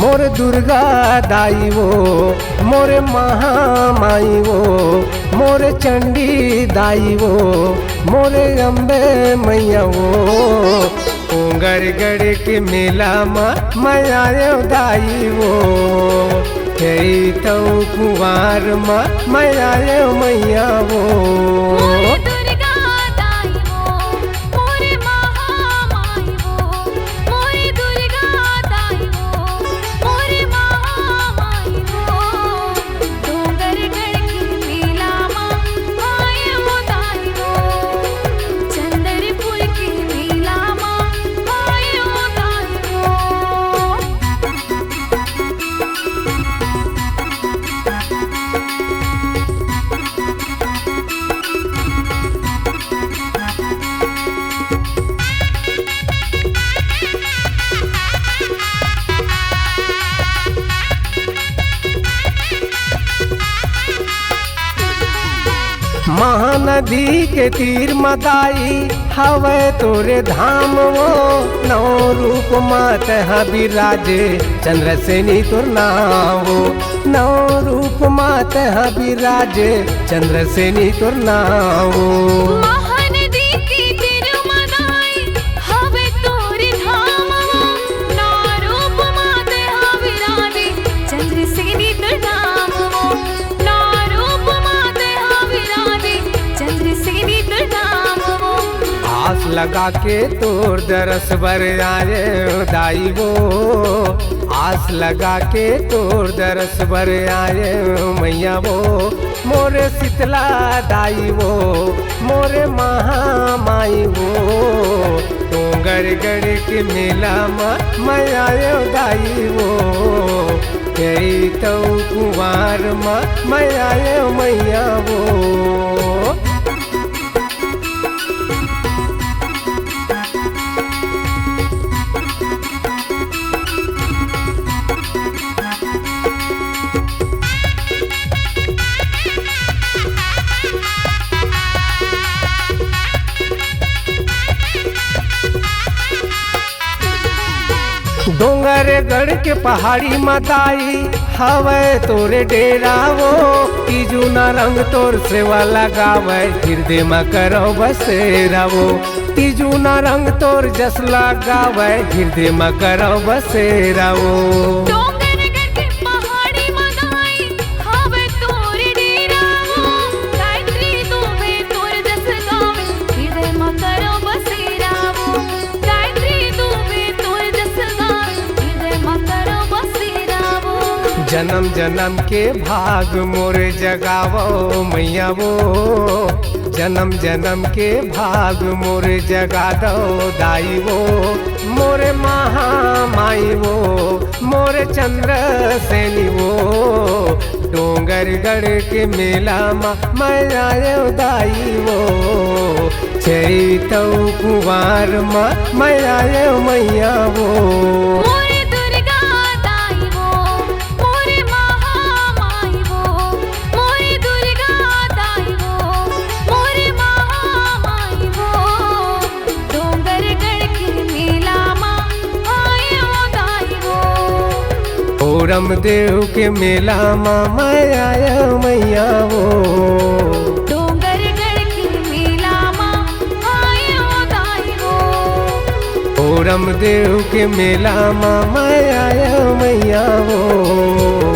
मोरे दुर्गा दाई वो, मोरे महामाई वो, मोरे चंडी दाई वो, मोरे अम्बे मैया वो। गढ़ के मेला मैं आयो दाई वो, तो कुंवार मैं आयो मैया वो। महानदी के तीर मदाई हवे तोरे धाम वो, नौ रूप मात बिराजे चंद्रसेनी तुर नावो। नौ रूप मात बिराजे चंद्रसेनी तुर नावो। आस लगा के तोर दरस बर आए दाई वो, आस लगा के तोर दरस बर आए मैया वो। मोरे शीतला दाई वो, मोरे महामाई वो, गढ़ के मेला मैं आयो दाई वो, तो कुंवार मैं आयो मैया वो। डोंगरगढ़ के पहाड़ी मताई हवे तोरे डेरा वो, तीजू न रंग तोर सेवा लगावे हृदय में करो बसेरा वो। तीजू न रंग तोर जस लगावे हृदय में करो बसेरा वो। जन्म जन्म के भाग मोरे जगावो मैया वो, जन्म जन्म के भाग मोरे जगा दो दाई वो। मोरे महामाई वो, मोरे चंद्रसेनी वो, डोंगरगढ़ के मेला मैं आयो दाई वो, तो कुंवार मैं आयो मैया वो। रामदेव के मेला मैं आया मैया वो। डोंगरगढ़ के मेला आयो दाई वो। रामदेव के मेला मैं आया मैया वो।